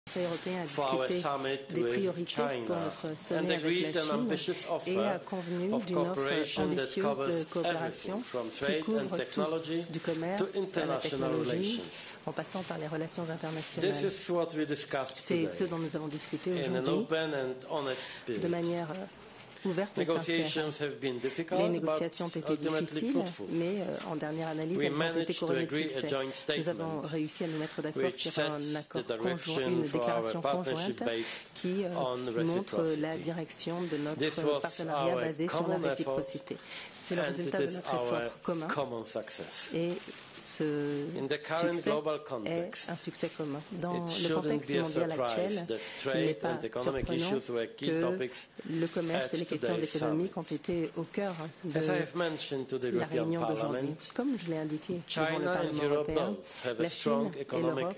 Conseil européen a discuté des priorités pour notre sommet avec la Chine et a convenu d'une offre ambitieuse de coopération qui couvre tout, du commerce à la technologie, en passant par les relations internationales. C'est ce dont nous avons discuté aujourd'hui de manière ouverte et sincère. Les négociations ont été difficiles, mais en dernière analyse, elles ont été couronnées de succès. Nous avons réussi à nous mettre d'accord sur un accord conjoint, une déclaration conjointe qui montre la direction de notre partenariat basé sur la réciprocité. C'est le résultat de notre effort commun et ce succès est un succès commun. Dans le contexte mondial actuel, il n'est pas surprenant que le commerce et les questions économiques ont été au cœur de la réunion d'aujourd'hui. Comme je l'ai indiqué devant le Parlement européen, la Chine et l'Europe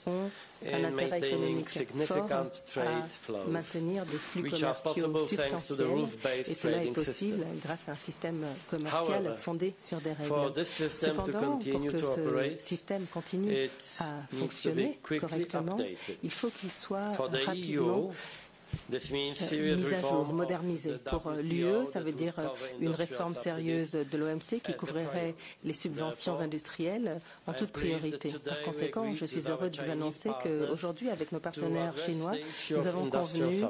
ont un intérêt économique fort à maintenir des flux commerciaux substantiels et cela est possible grâce à un système commercial fondé sur des règles. Cependant, pour que ce système continue à fonctionner correctement, il faut qu'il soit rapidement mise à jour, modernisée. Pour l'UE, ça veut dire une réforme sérieuse de l'OMC qui couvrirait les subventions industrielles en toute priorité. Par conséquent, je suis heureux de vous annoncer qu'aujourd'hui, avec nos partenaires chinois, nous avons convenu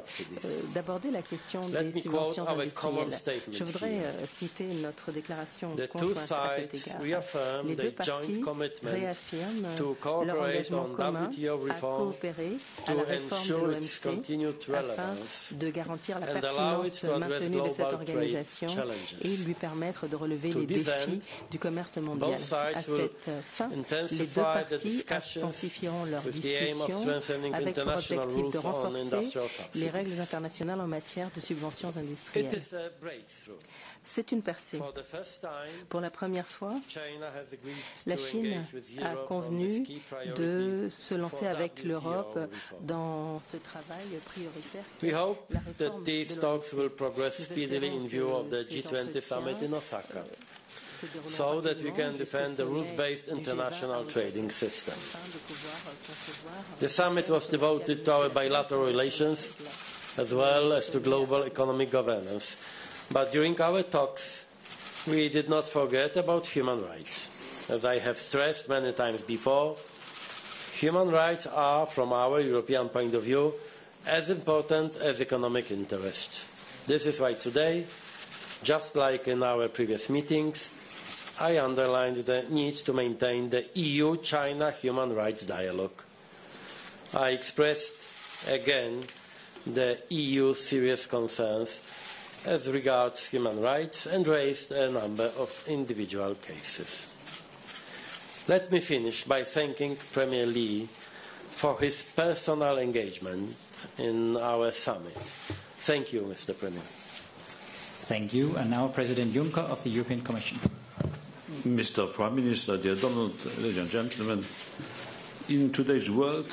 d'aborder la question des subventions industrielles. Je voudrais citer notre déclaration conjointe à cet égard. Les deux parties réaffirment leur engagement commun à coopérer à la réforme de l'OMC afin de garantir la pertinence maintenue de cette organisation et lui permettre de relever les défis du commerce mondial. À cette fin, les deux parties intensifieront leurs discussions avec pour objectif de renforcer les règles internationales en matière de subventions industrielles. C'est une percée. Pour la première fois, la Chine a convenu de se lancer avec l'Europe dans ce travail prioritaire qui est la réforme de l'OMC. So that we can defend the rules-based international trading system. The summit was devoted to our bilateral relations as well as to global economic governance. But during our talks, we did not forget about human rights. As I have stressed many times before, human rights are, from our European point of view, as important as economic interests. This is why today, just like in our previous meetings, I underlined the need to maintain the EU-China human rights dialogue. I expressed again the EU's serious concerns as regards human rights and raised a number of individual cases. Let me finish by thanking Premier Li for his personal engagement in our summit. Thank you, Mr. Premier. Thank you. And now President Juncker of the European Commission. Mr. Prime Minister, dear Donald, ladies and gentlemen, in today's world,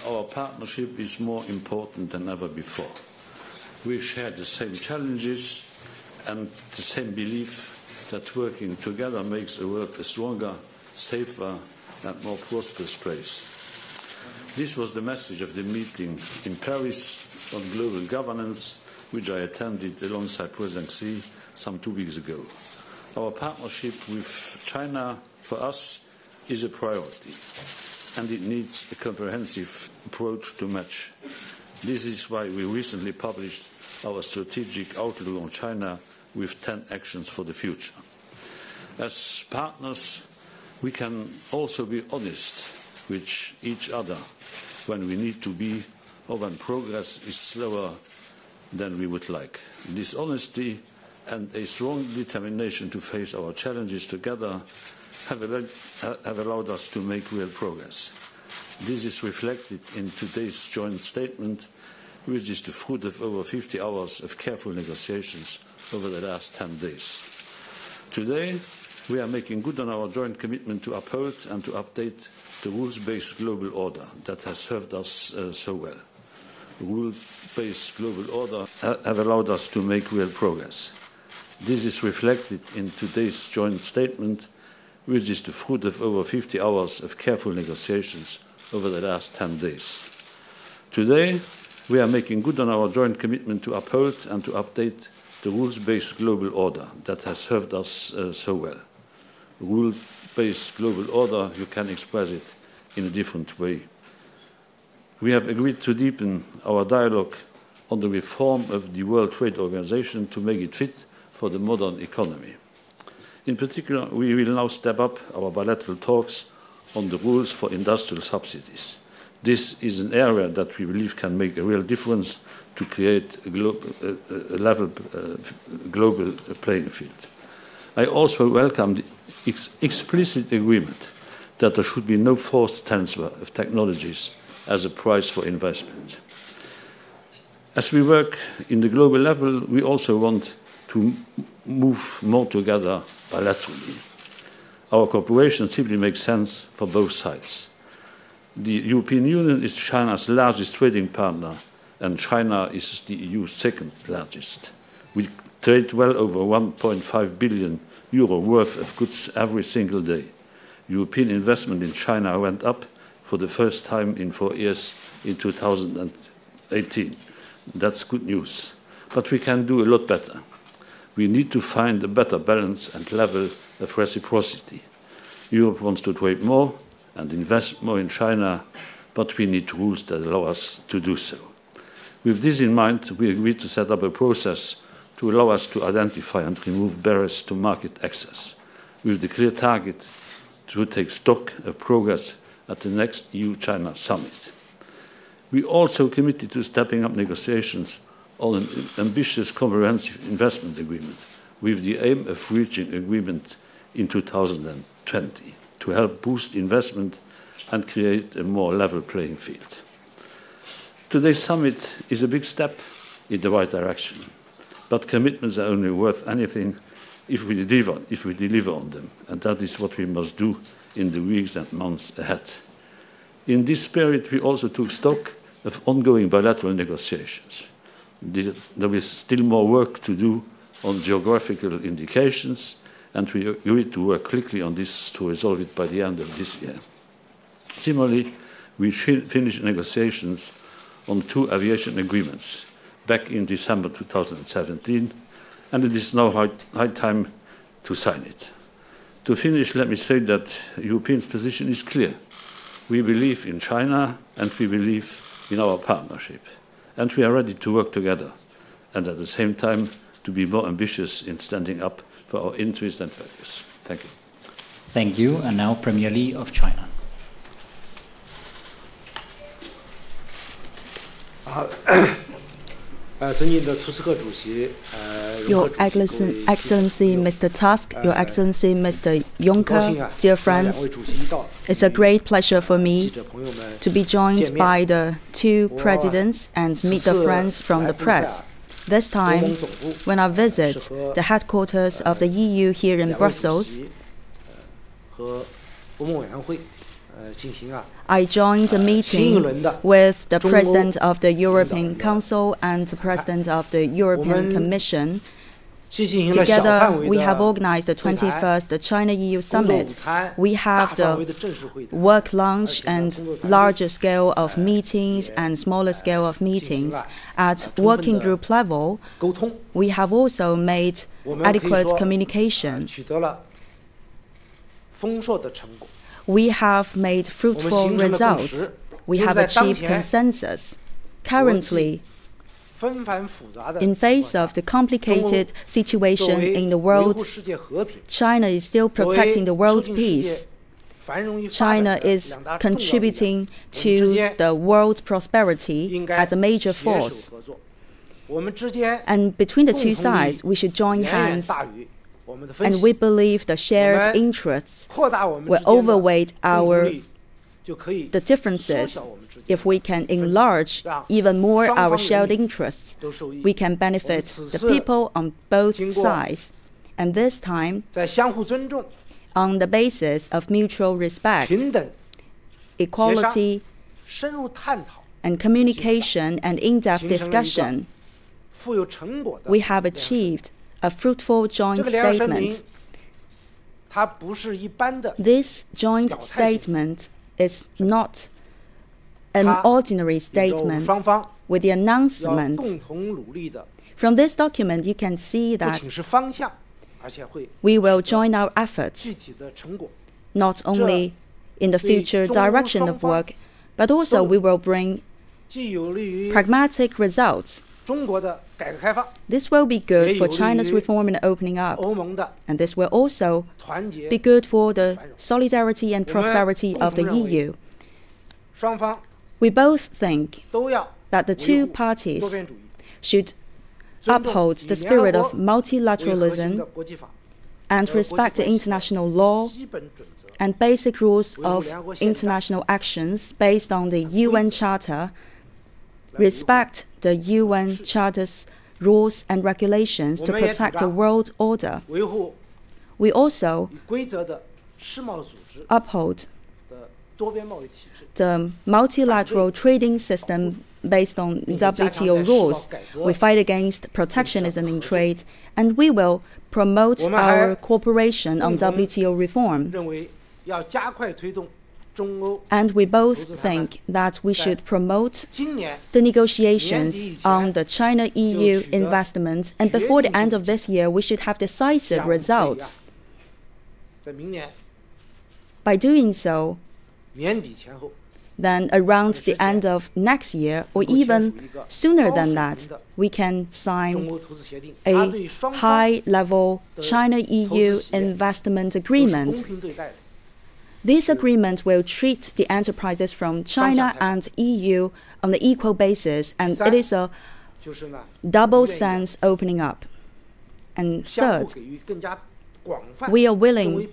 our partnership is more important than ever before. We share the same challenges and the same belief that working together makes the world a stronger, safer and more prosperous place. This was the message of the meeting in Paris on global governance, which I attended alongside President Xi some 2 weeks ago. Our partnership with China, for us, is a priority, and it needs a comprehensive approach to match. This is why we recently published our strategic outlook on China with 10 actions for the future. As partners, we can also be honest with each other when we need to be or when progress is slower than we would like. This honesty and a strong determination to face our challenges together have allowed us to make real progress. This is reflected in today's joint statement, which is the fruit of over 50 hours of careful negotiations over the last 10 days. Today, we are making good on our joint commitment to uphold and to update the rules-based global order that has served us so well. The rules-based global order have allowed us to make real progress. This is reflected in today's joint statement, which is the fruit of over 50 hours of careful negotiations over the last 10 days. Today, we are making good on our joint commitment to uphold and to update the rules-based global order that has served us so well. Rules-based global order, you can express it in a different way. We have agreed to deepen our dialogue on the reform of the World Trade Organization to make it fit for the modern economy. In particular, we will now step up our bilateral talks on the rules for industrial subsidies. This is an area that we believe can make a real difference to create a level global playing field. I also welcome the explicit agreement that there should be no forced transfer of technologies as a price for investment. As we work in the global level, we also want to move more together bilaterally. Our cooperation simply makes sense for both sides. The European Union is China's largest trading partner, and China is the EU's second largest. We trade well over 1.5 billion euro worth of goods every single day. European investment in China went up for the first time in 4 years in 2018. That's good news. But we can do a lot better. We need to find a better balance and level of reciprocity. Europe wants to trade more and invest more in China, but we need rules that allow us to do so. With this in mind, we agreed to set up a process to allow us to identify and remove barriers to market access, with the clear target to take stock of progress at the next EU-China summit. We also committed to stepping up negotiations on an ambitious comprehensive investment agreement, with the aim of reaching agreement in 2020 to help boost investment and create a more level playing field. Today's summit is a big step in the right direction, but commitments are only worth anything if we deliver on them, and that is what we must do in the weeks and months ahead. In this spirit, we also took stock of ongoing bilateral negotiations. There is still more work to do on geographical indications, and we agreed to work quickly on this to resolve it by the end of this year. Similarly, we finished negotiations on 2 aviation agreements back in December 2017, and it is now high time to sign it. To finish, let me say that the European position is clear. We believe in China and we believe in our partnership, and we are ready to work together and at the same time to be more ambitious in standing up for our interests and values. Thank you. Thank you. And now Premier Li of China. Your Excellency, Mr. Tusk, Your Excellency, Mr. Juncker, dear friends, it's a great pleasure for me to be joined by the 2 presidents and meet the friends from the press. This time, when I visit the headquarters of the EU here in Brussels, I joined a meeting with the President of the European Council and the President of the European Commission. Together, we have organized the 21st China-EU Summit. We have the work lunch and larger scale of meetings and smaller scale of meetings. At working group level, we have also made adequate communication. We have made fruitful results. We have achieved consensus. Currently, in face of the complicated situation in the world, China is still protecting the world's peace. China is contributing to the world's prosperity as a major force. And between the 2 sides, we should join hands, and we believe the shared interests will overweight the differences. If we can enlarge even more our shared interests, we can benefit the people on both sides. And this time, on the basis of mutual respect, equality, and communication and in-depth discussion, we have achieved a fruitful joint statement. This joint statement is not an ordinary statement with the announcement. From this document, you can see that we will join our efforts, not only in the future direction of work, but also we will bring pragmatic results. This will be good for China's reform and opening up, and this will also be good for the solidarity and prosperity of the EU. We both think that the two parties should uphold the spirit of multilateralism and respect the international law and basic rules of international actions based on the UN Charter, respect the UN Charter's rules and regulations to protect the world order. We also uphold the multilateral trading system based on WTO rules. We fight against protectionism in trade, and we will promote our cooperation on WTO reform. And we both think that we should promote the negotiations on the China-EU investments, and before the end of this year, we should have decisive results. By doing so, then around the end of next year, or even sooner than that, we can sign a high-level China-EU investment agreement. This agreement will treat the enterprises from China and EU on an equal basis, and it is a double-sense opening up. And third, we are willing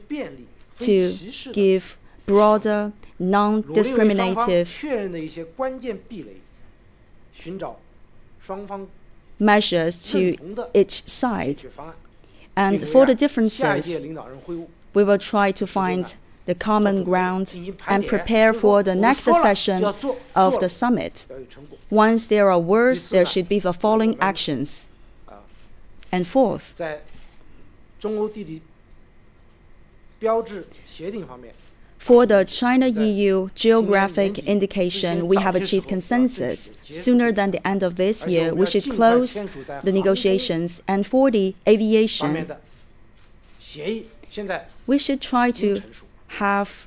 to give broader, non-discriminative measures to each side. And for the differences, we will try to find the common ground and prepare for the next session of the summit. Once there are words, there should be the following actions. And fourth, for the China-EU geographic indication, we have achieved consensus. Sooner than the end of this year, we should close the negotiations. And for the aviation, we should try to have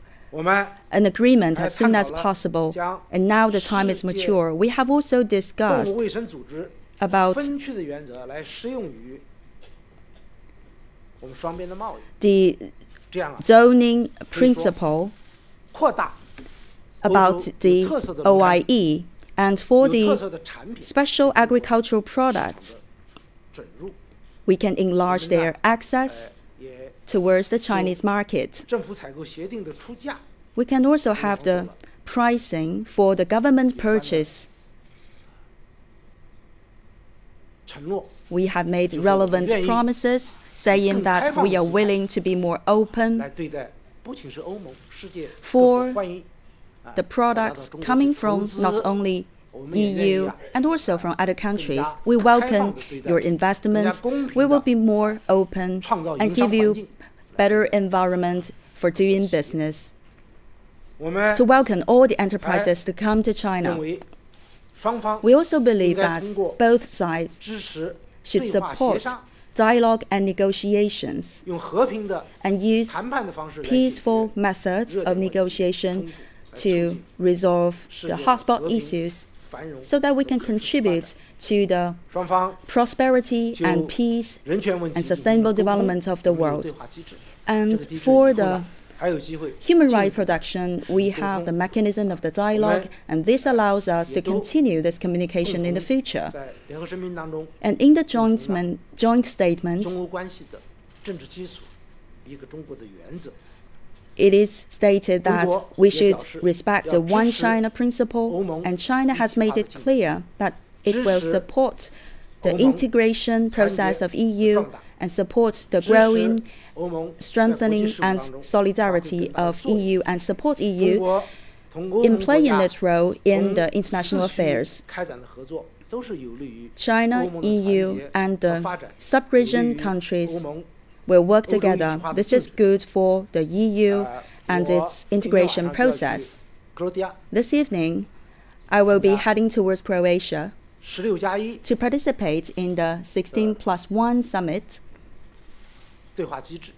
an agreement as soon as possible. And now the time is mature. We have also discussed about the zoning principle about the OIE, and for the special agricultural products, we can enlarge their access towards the Chinese market. We can also have the pricing for the government purchase. We have made relevant promises saying that we are willing to be more open for the products coming from not only EU and also from other countries. We welcome your investment. We will be more open and give you better environment for doing business, to welcome all the enterprises to come to China. We also believe that both sides should support dialogue and negotiations and use peaceful methods of negotiation to resolve the hotspot issues so that we can contribute to the prosperity and peace and sustainable development of the world. And for the human rights protection, we have the mechanism of the dialogue, and this allows us to continue this communication in the future. And in the joint statement, it is stated that we should respect the One China principle, and China has made it clear that it will support the integration process of EU and support the growing, strengthening and solidarity of EU and support EU in playing its role in the international affairs. China, EU and the sub-region countries will work together. This is good for the EU and its integration process. This evening, I will be heading towards Croatia 16+1 to participate in the 16+1 summit. 对话机制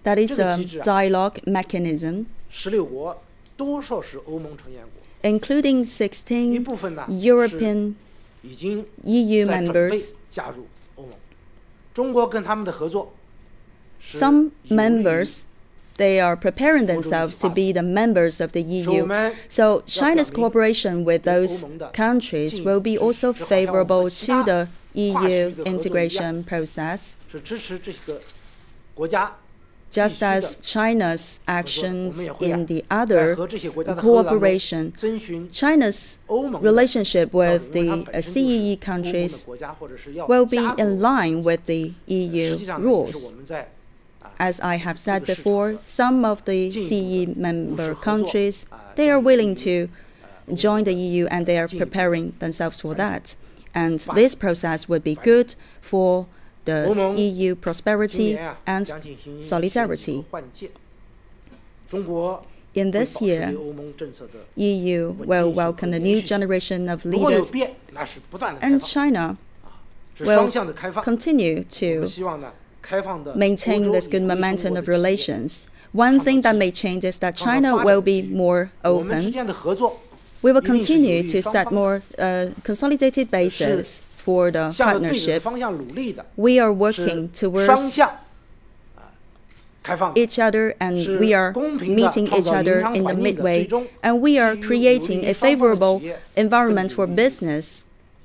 That is a dialogue mechanism ，16国多数是欧盟成员国， including 一部分 16呢 European 是已经 EU 在准备 members. 加入欧盟。中国跟他们的合作是 Some 有利于 members, they are preparing themselves to be the members of the EU. So China's cooperation with those countries will be also favorable to the EU integration process, 是支持这个国家 just as China's actions 我们也会 in the 在 other 和这些国家的合作当中 cooperation. 遵循 China's 欧盟的 relationship 标准 with 因为它 the 本身就是 CEE 欧盟的 countries 国家或者是要 will be 加入 in line with the 实 EU 际上呢也是我 rules. 们在 As I have said 这个市场 before, 和 some of the 进一步 CE 的 member 务实合作 countries, 啊 they are 这个 willing to join the EU and they are 进一步 preparing themselves for 发展 that. And 发展 this process would be good for the 欧盟 EU 今 prosperity 年啊 and 将进行 solidarity. 选举和换届，中国 In 会 this 保持 year, 对欧盟政策的 EU 稳 will 定性 welcome 和 the 延 new 续性 generation of 如果有 leaders 变，那是不断的开 and 放， China 是 will 双向的开放。 continue 我 to 们希望呢，开放的 maintain 欧洲 this 以 good 及中 momentum 国 of 的企业 relations. One thing that may change is that 创造 China 发展 will 的 be 机遇 more 我们之 open. 间的合作 We will 一定是有 continue 利 to 于双 set 方 more consolidated basis for the 向着对的 partnership. 方向努力的， We are 是 working 双 towards 向开放的。 each other and 是 we are 公平的 meeting 创 each 造 other 营商 in the 环境的， midway 最终 and we are 基于有利 creating 于 a 双方的 favorable 企业 environment 更 for 有利于 business,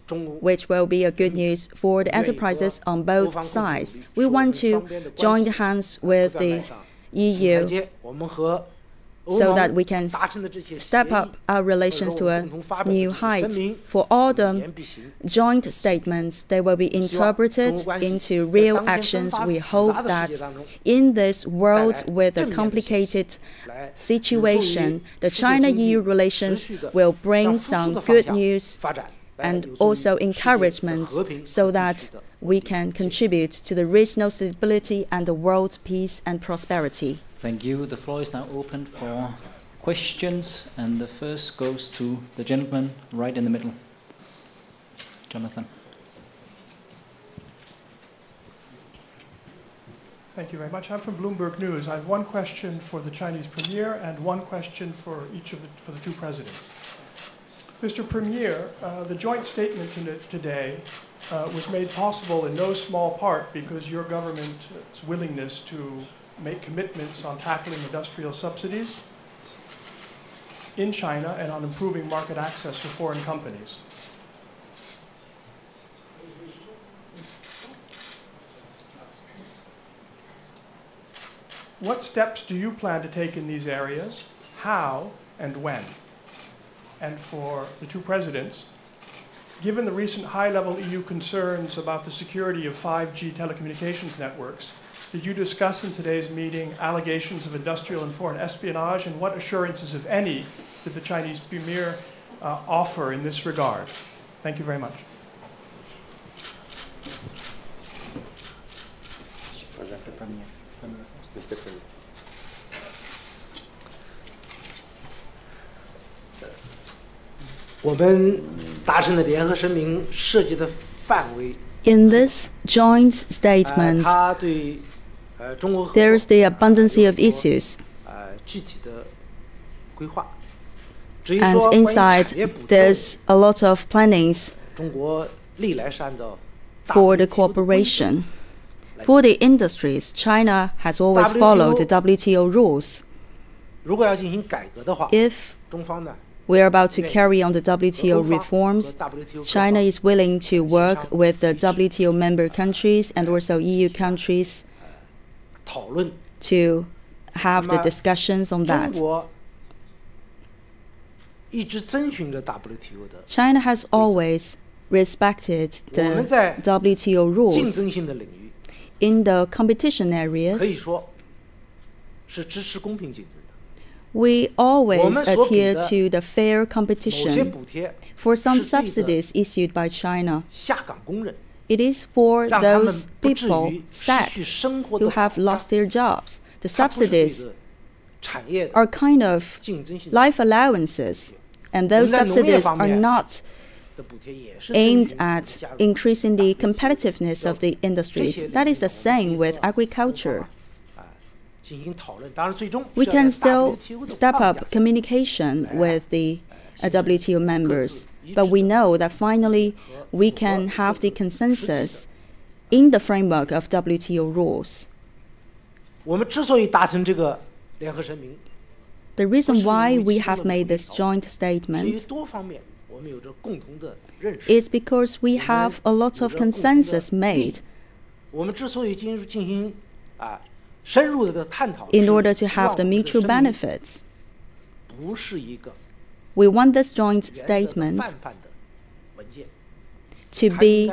中国 which will be a good news for the 愿意和 enterprises on 欧 both 方共同 sides. 努力 We 使我们 want to 双边的关 join 系 hands 不 with 断 the 迈上新台 EU 阶。我们和欧 so 盟 that we can 达成的这些 step 协议 up our relations to a 共同发表的 new 这些 height. 声明 For all 一 the 言必行。 joint statements, they will be 希望中 interpreted 欧关系 into 在 real 当前纷 actions. 繁 We 复 hope 杂的 that 世界当中 in this world 带来 with a 正面的信息 complicated 来 situation, the 有助于世界 China-EU 经济 relations 持续地 will 向 bring 复苏 some 的方 good 向 news 发展，来 and 有助于 also 世界的 encouragement 和平 so 和地 that 区的 we 稳定 can 谢谢 contribute to the regional stability and the world's peace and prosperity. Thank you. The floor is now open for questions, and the first goes to the gentleman right in the middle. Jonathan. Thank you very much. I'm from Bloomberg News. I have one question for the Chinese Premier and one question for for the two presidents. Mr. Premier, the joint statement today was made possible in no small part because your government's willingness to make commitments on tackling industrial subsidies in China and on improving market access for foreign companies. What steps do you plan to take in these areas? How and when? And for the two presidents, given the recent high-level EU concerns about the security of 5G telecommunications networks, did you discuss in today's meeting allegations of industrial and foreign espionage, and what assurances, if any, did the Chinese Premier offer in this regard? Thank you very much. In this joint statement, there is the abundance of issues. And inside, there's a lot of plannings for the cooperation. For the industries, China has always followed the WTO rules. If we are about to carry on the WTO reforms, China is willing to work with the WTO member countries and also EU countries to have the discussions on that. China has always respected the WTO rules. In the competition areas, we always adhere to the fair competition. For some subsidies issued by China, it is for those people sacked who have lost their jobs. The subsidies are kind of life allowances And those subsidies are not aimed at increasing the competitiveness of the industries. That is the same with agriculture. We can still step up communication with the WTO members, but we know that finally we can have the consensus in the framework of WTO rules. The reason why we have made this joint statement is because we have a lot of consensus made in order to have the mutual benefits. We want this joint statement to be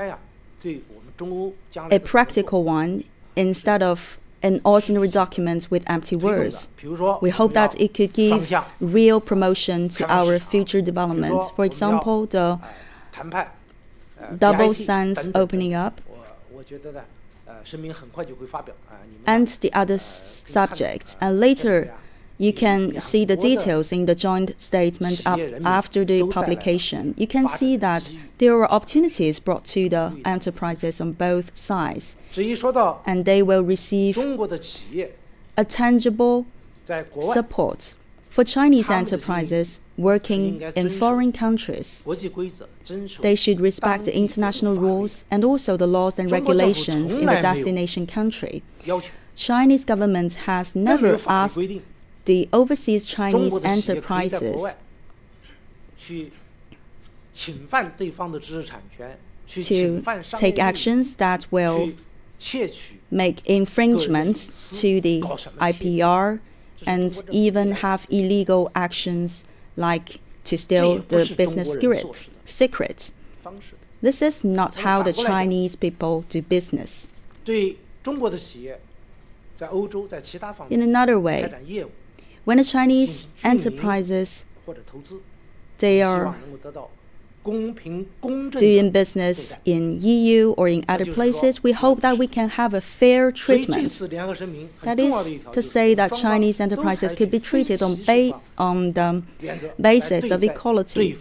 a practical one instead of an ordinary document with empty words. We hope that it could give real promotion to our future development. For example, the double sense opening up and the other subjects. And later, you can see the details in the joint statement after the publication. You can see that there are opportunities brought to the enterprises on both sides, and they will receive a tangible support. For Chinese enterprises working in foreign countries, they should respect the international rules and also the laws and regulations in the destination country. Chinese government has never asked the overseas Chinese enterprises to take actions that will make infringements to the IPR and even have illegal actions like to steal the business secrets. This is not how the Chinese people do business. In another way, when the Chinese enterprises, they are doing business in EU or in other places, we hope that we can have a fair treatment. That is to say that Chinese enterprises could be treated on the basis of equality.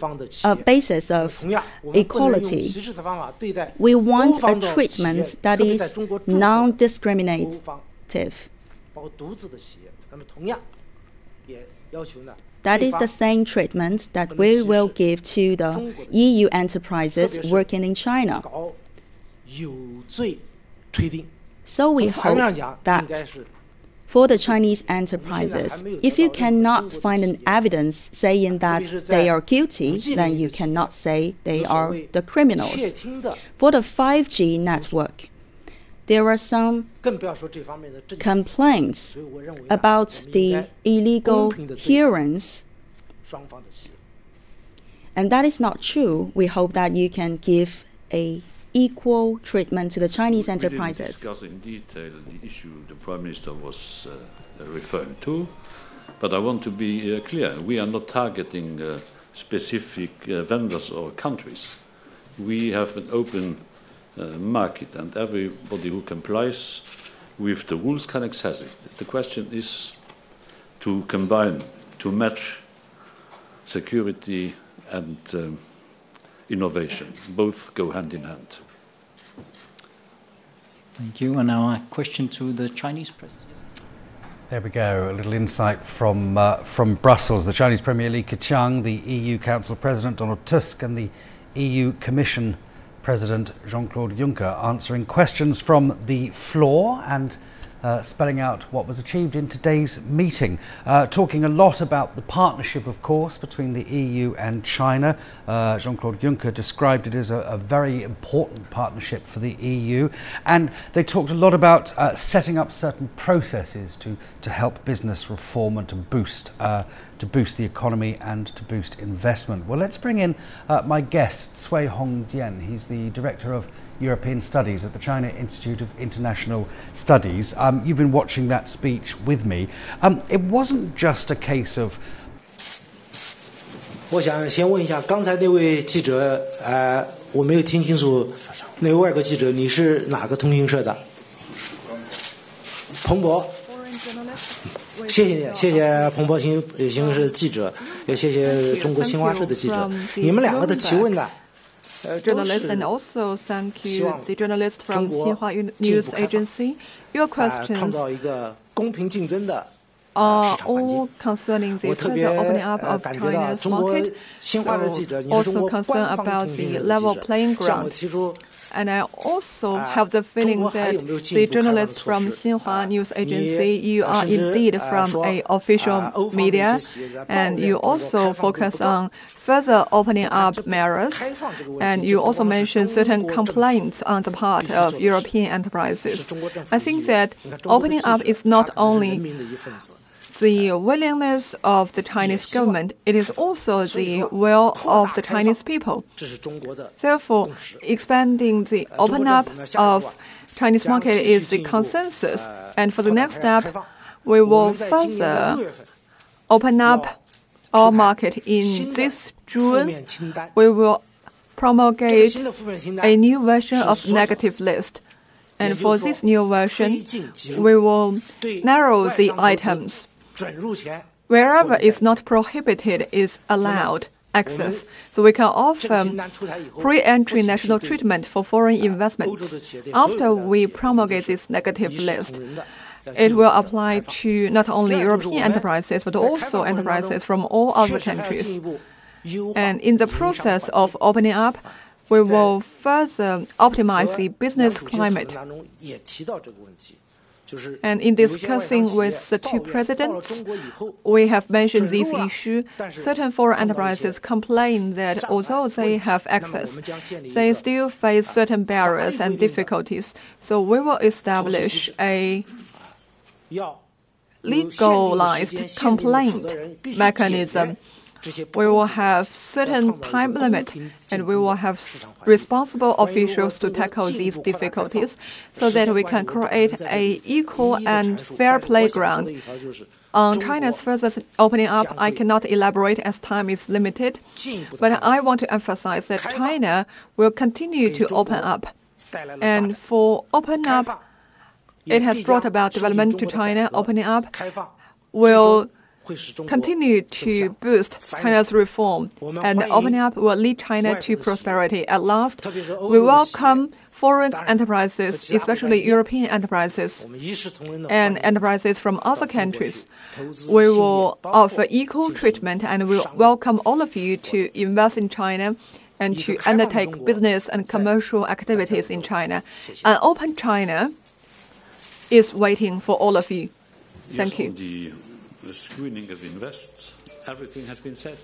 We want a treatment that is non-discriminative. That is the same treatment that we will give to the EU enterprises working in China. So we hope that for the Chinese enterprises, if you cannot find an evidence saying that they are guilty, then you cannot say they are the criminals. For the 5G network, there are some complaints about the illegal hearings, and that is not true. We hope that you can give an equal treatment to the Chinese enterprises. We didn't discuss in detail the issue the Prime Minister was referring to, but I want to be clear. We are not targeting specific vendors or countries. We have an open market, and everybody who complies with the rules can access it. The question is to combine, to match security and innovation. Both go hand in hand. Thank you. And now a question to the Chinese press. There we go, a little insight from Brussels. The Chinese Premier Li Keqiang, the EU Council President Donald Tusk, and the EU Commission President Jean-Claude Juncker answering questions from the floor and spelling out what was achieved in today's meeting. Talking a lot about the partnership, of course, between the EU and China. Jean-Claude Juncker described it as a very important partnership for the EU. And they talked a lot about setting up certain processes to help business reform and to boost the economy and to boost investment. Well, let's bring in my guest, Cui Hongjian. He's the Director of European Studies at the China Institute of International Studies. You've been watching that speech with me. It wasn't just a case of... 我想先问一下，刚才那位记者，我没有听清楚，那位外国记者，你是哪个通讯社的？彭博。谢谢谢谢彭博新是记者，也谢谢中国新华社的记者，你们两个的提问呢？ journalist and also thank you the journalist from Xinhua News Agency. Your questions are all concerning the further opening up of China's market, so also concern about the level playing ground. And I also have the feeling that the journalist from Xinhua News Agency, you are indeed from an official media, and you also focus on further opening up measures, and you also mentioned certain complaints on the part of European enterprises. I think that opening up is not only the willingness of the Chinese government, it is also the will of the Chinese people. Therefore, expanding the open up of Chinese market is the consensus. And for the next step, we will further open up our market in this June. We will promulgate a new version of negative list. And for this new version, we will narrow the items. Wherever it's not prohibited is allowed access. So we can offer pre-entry national treatment for foreign investments. After we promulgate this negative list, it will apply to not only European enterprises, but also enterprises from all other countries. And in the process of opening up, we will further optimize the business climate. And in discussing with the two presidents, we have mentioned this issue. Certain foreign enterprises complain that although they have access, they still face certain barriers and difficulties. So we will establish a legalized complaint mechanism. We will have certain time limit, and we will have responsible officials to tackle these difficulties so that we can create an equal and fair playground. On China's further opening up, I cannot elaborate as time is limited, but I want to emphasize that China will continue to open up. And for open up, it has brought about development to China. Opening up will continue to boost China's reform, and opening up will lead China to prosperity. At last, we welcome foreign enterprises, especially European enterprises and enterprises from other countries. We will offer equal treatment, and we welcome all of you to invest in China and to undertake business and commercial activities in China. An open China is waiting for all of you. Thank you. The screening of invests, everything has been said.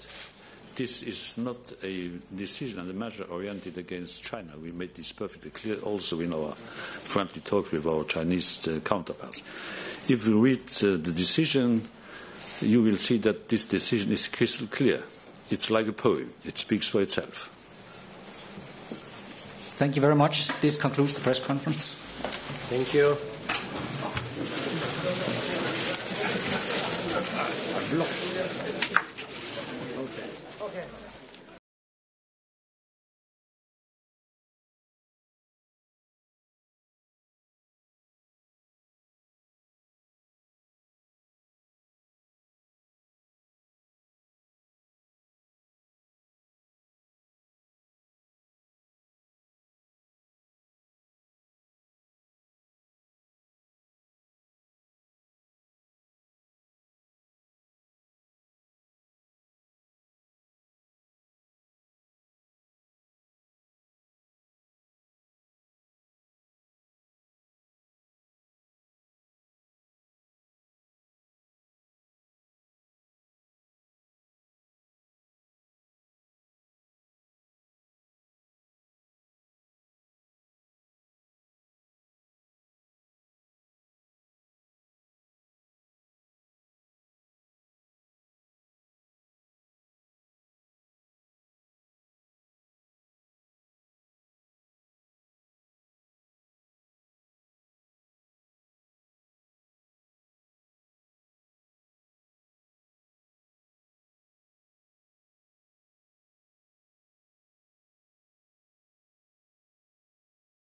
This is not a decision and a measure oriented against China. We made this perfectly clear also in our friendly talks with our Chinese counterparts. If you read the decision, you will see that this decision is crystal clear. It's like a poem. It speaks for itself. Thank you very much. This concludes the press conference. Thank you. Okay.